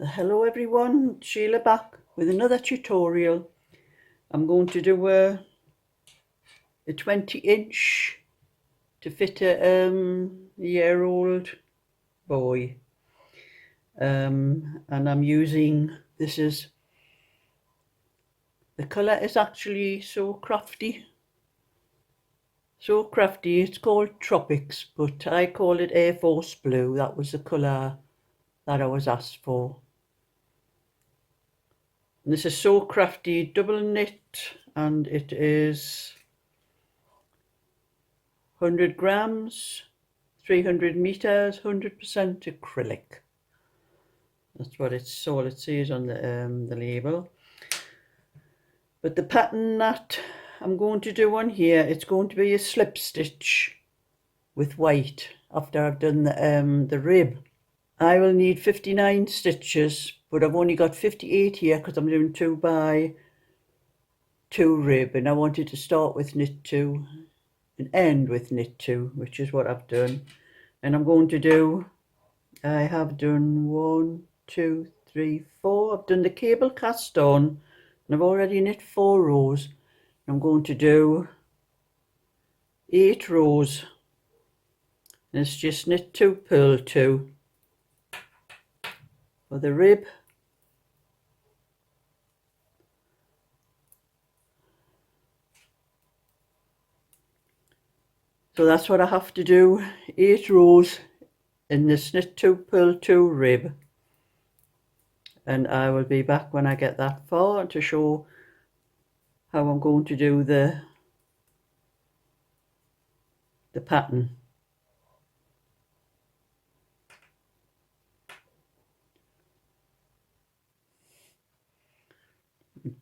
Hello everyone, Sheila back with another tutorial. I'm going to do a 20-inch to fit a year-old boy. And I'm using, the colour is actually so crafty. It's called Tropics, but I call it Air Force Blue. That was the colour that I was asked for. And this is So Crafty double knit, and it is 100 grams, 300 meters, 100% acrylic. That's what all it says on the label. But the pattern that I'm going to do on here, it's going to be a slip stitch with white after I've done the rib. I will need 59 stitches, but I've only got 58 here because I'm doing 2 by 2 rib, and I wanted to start with knit 2 and end with knit 2, which is what I've done. And I'm going to do, I have done 1, 2, 3, 4. I've done the cable cast on, and I've already knit 4 rows. I'm going to do 8 rows. And it's just knit 2, purl 2 for the rib. So that's what I have to do, 8 rows in this knit 2, purl 2 rib. And I will be back when I get that far to show how I'm going to do the pattern.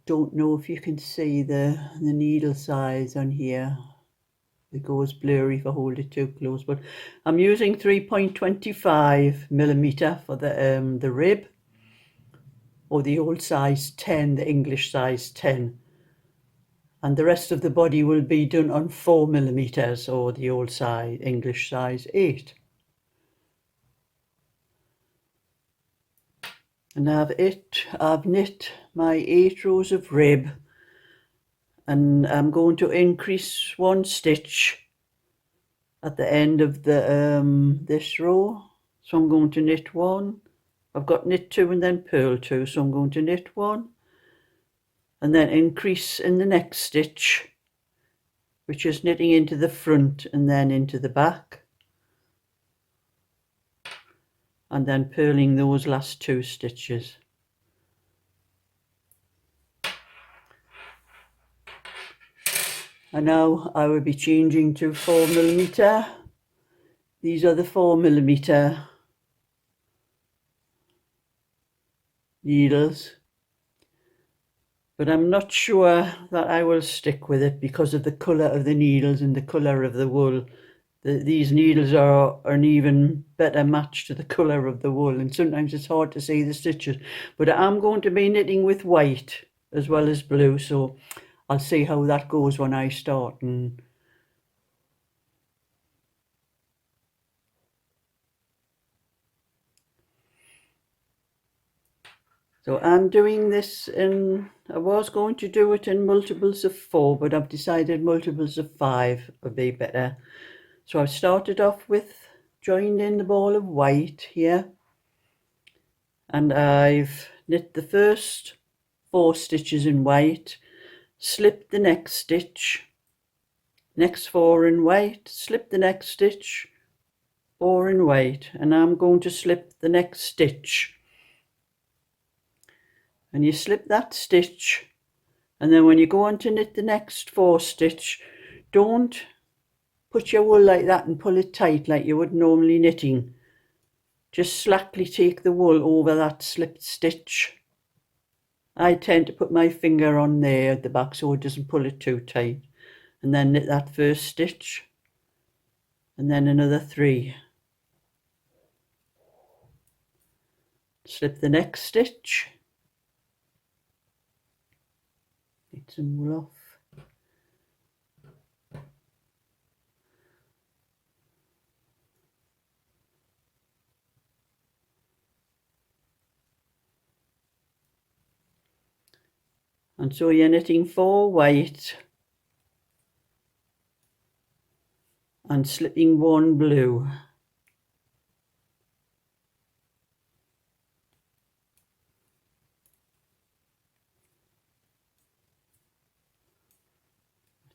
Don't know if you can see the needle size on here. It goes blurry if I hold it too close, but I'm using 3.25 millimeter for the rib, or the old size 10, the English size 10, and the rest of the body will be done on 4 millimeters, or the old size English size 8. And I've knit my 8 rows of rib, and I'm going to increase 1 stitch at the end of the this row. So I'm going to knit 1. I've got knit 2 and then purl 2, so I'm going to knit 1 and then increase in the next stitch, which is knitting into the front and then into the back, and then purling those last 2 stitches. And now I will be changing to 4 millimeter. These are the 4 millimeter needles, but I'm not sure that I will stick with it because of the colour of the needles and the colour of the wool. These needles are an even better match to the colour of the wool, and sometimes it's hard to see the stitches. But I'm going to be knitting with white as well as blue, so I'll see how that goes when I start. And so I'm doing this I was going to do it in multiples of 4, but I've decided multiples of 5 would be better. So I've started off with joined in the ball of white here, and I've knit the first 4 stitches in white, slipped the next stitch, next 4 in white, slip the next stitch, 4 in white, and I'm going to slip the next stitch. And you slip that stitch, and then when you go on to knit the next 4 stitch, don't put your wool like that and pull it tight like you would normally knitting. Just slackly take the wool over that slipped stitch. I tend to put my finger on there at the back so it doesn't pull it too tight, and then knit that first stitch and then another 3. Slip the next stitch, get some wool off, And so you're knitting 4 white and slipping 1 blue.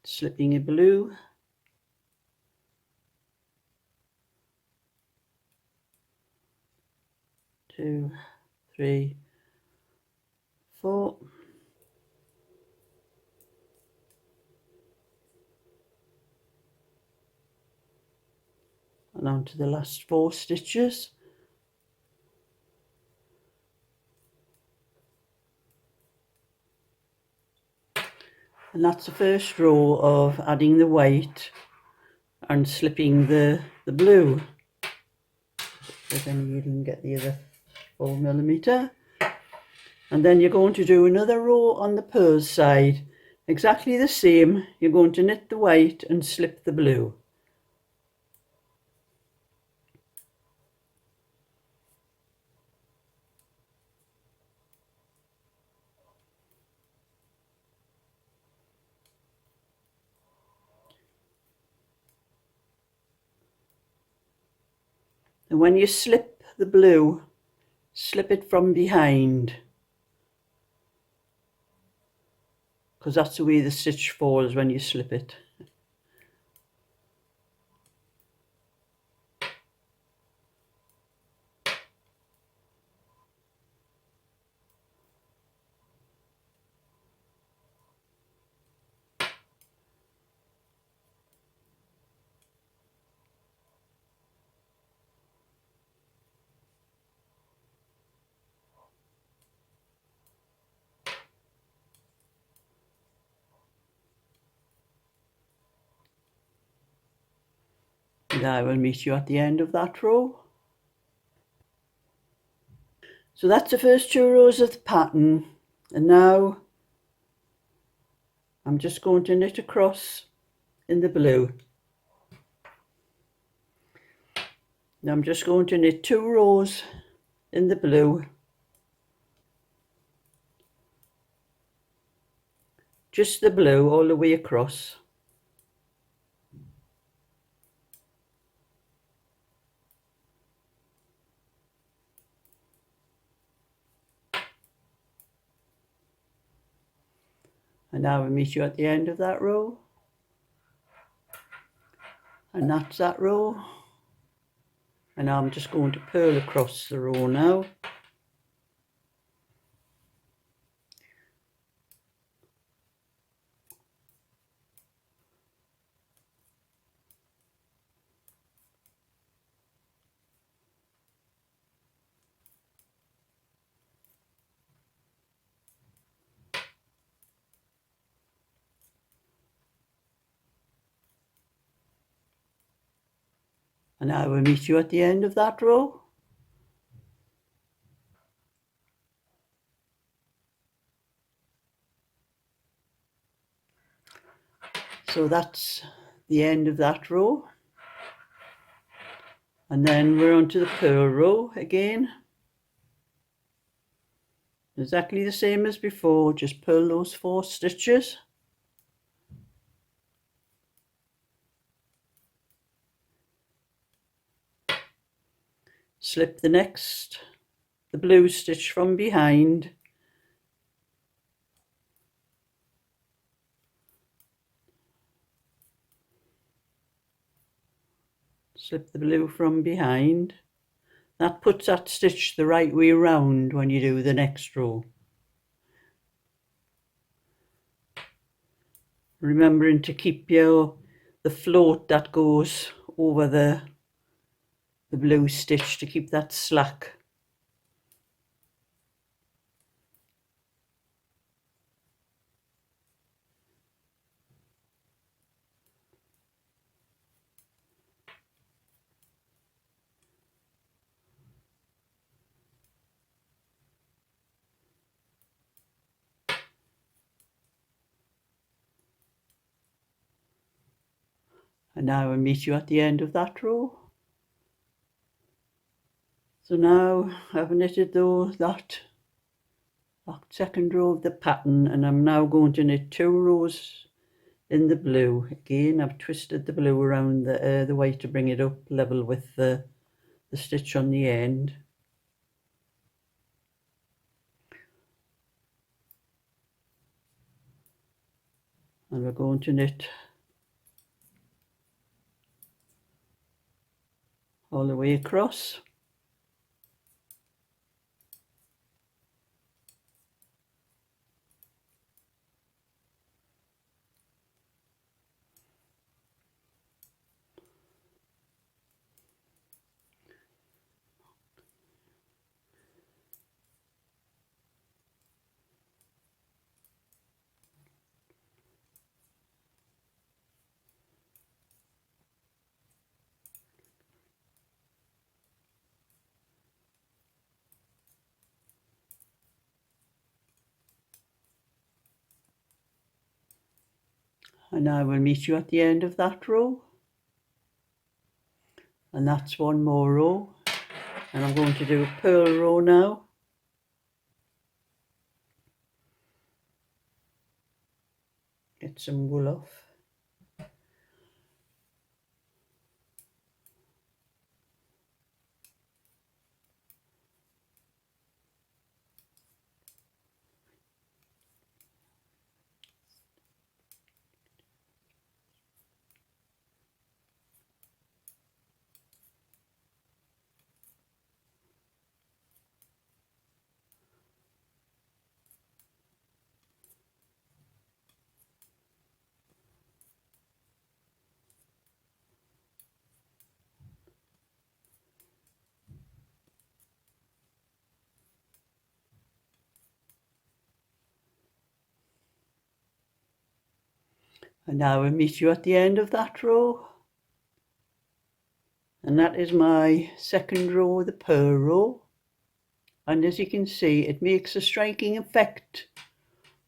Slipping a blue, 2, 3, 4, and on to the last 4 stitches. And that's the first row of adding the white and slipping the blue. So then you can get the other 4mm. And then you're going to do another row on the purse side, exactly the same. You're going to knit the white and slip the blue. And when you slip the blue, slip it from behind, because that's the way the stitch falls when you slip it. And I will meet you at the end of that row. So that's the first 2 rows of the pattern, and now I'm just going to knit across in the blue. Now I'm just going to knit 2 rows in the blue, just the blue all the way across. And now we'll meet you at the end of that row. And that's that row. And now I'm just going to purl across the row now. And I will meet you at the end of that row. So that's the end of that row. And then we're on to the purl row again. Exactly the same as before, just purl those 4 stitches. Slip the blue stitch from behind. Slip the blue from behind. That puts that stitch the right way round when you do the next row. Remembering to keep the float that goes over the blue stitch, to keep that slack. And now I'll meet you at the end of that row. So now I've knitted that second row of the pattern, and I'm now going to knit 2 rows in the blue. Again, I've twisted the blue around the white to bring it up level with the stitch on the end. And we're going to knit all the way across. And I will meet you at the end of that row. And that's one more row. And I'm going to do a purl row now. Get some wool off. And now we'll meet you at the end of that row. And that is my second row, the purl row. And as you can see, it makes a striking effect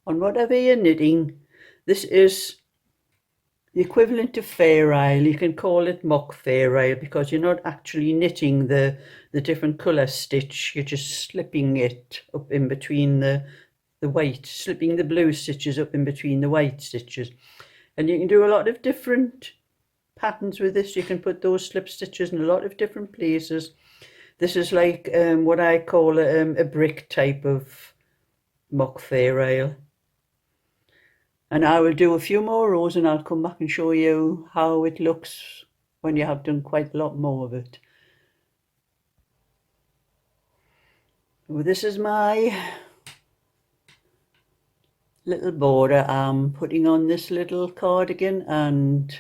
on whatever you're knitting. This is the equivalent of fair isle. You can call it mock fair isle because you're not actually knitting the different colour stitch. You're just slipping it up in between the white, slipping the blue stitches up in between the white stitches. And you can do a lot of different patterns with this. You can put those slip stitches in a lot of different places. This is like what I call a brick type of mock fair isle. And I will do a few more rows and I'll come back and show you how it looks when you have done quite a lot more of it. Well, this is my little border I'm putting on this little cardigan, and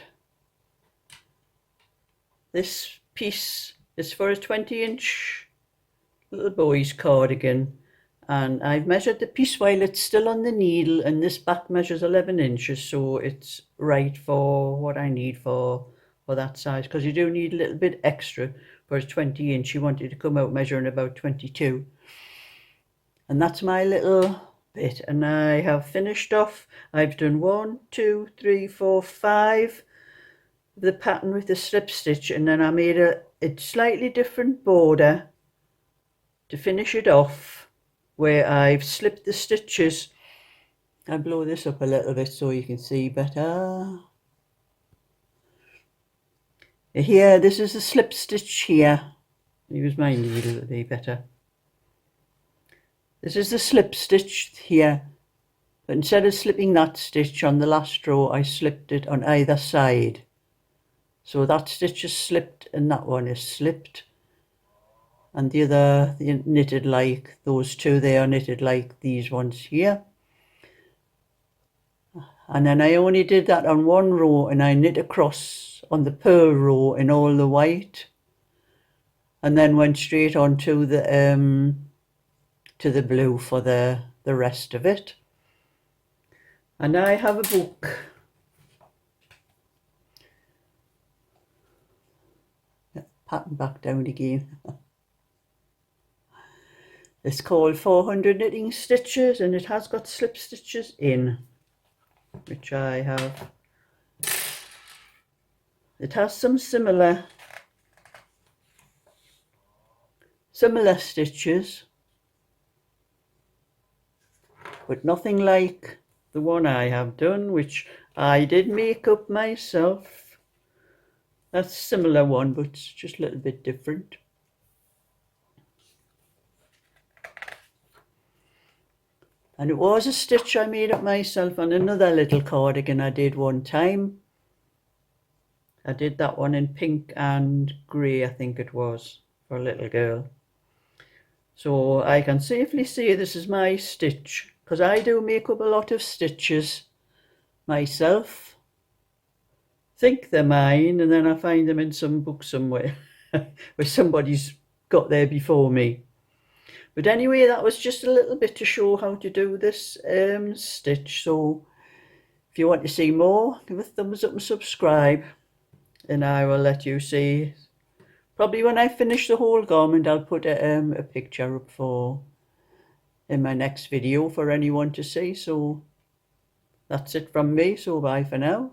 this piece is for a 20-inch little boy's cardigan, and I've measured the piece while it's still on the needle, and this back measures 11 inches, so it's right for what I need for that size, because you do need a little bit extra for a 20-inch. You want it to come out measuring about 22. And that's my little bit, and I have finished off. I've done 1, 2, 3, 4, 5 of the pattern with the slip stitch, and then I made a slightly different border to finish it off, where I've slipped the stitches. I'll blow this up a little bit so you can see better. Here, this is the slip stitch here. Use my needle to be better. This is the slip stitch here, but instead of slipping that stitch on the last row, I slipped it on either side. So that stitch is slipped and that one is slipped. And the other, knitted like those two, they are knitted like these ones here. And then I only did that on one row, and I knit across on the purl row in all the white. And then went straight on to the blue for the rest of it. And I have a book. Pattern back down again. It's called 400 Knitting Stitches, and it has got slip stitches in, which I have. It has some similar stitches, but nothing like the one I have done, which I did make up myself. That's a similar one, but it's just a little bit different. And it was a stitch I made up myself on another little cardigan I did one time. I did that one in pink and grey, I think it was, for a little girl. So I can safely say this is my stitch, because I do make up a lot of stitches myself. Think they're mine, and then I find them in some book somewhere where somebody's got there before me. But anyway, that was just a little bit to show how to do this stitch. So if you want to see more, give a thumbs up and subscribe, and I will let you see. Probably when I finish the whole garment, I'll put a picture up for in my next video for anyone to see. So that's it from me. So bye for now.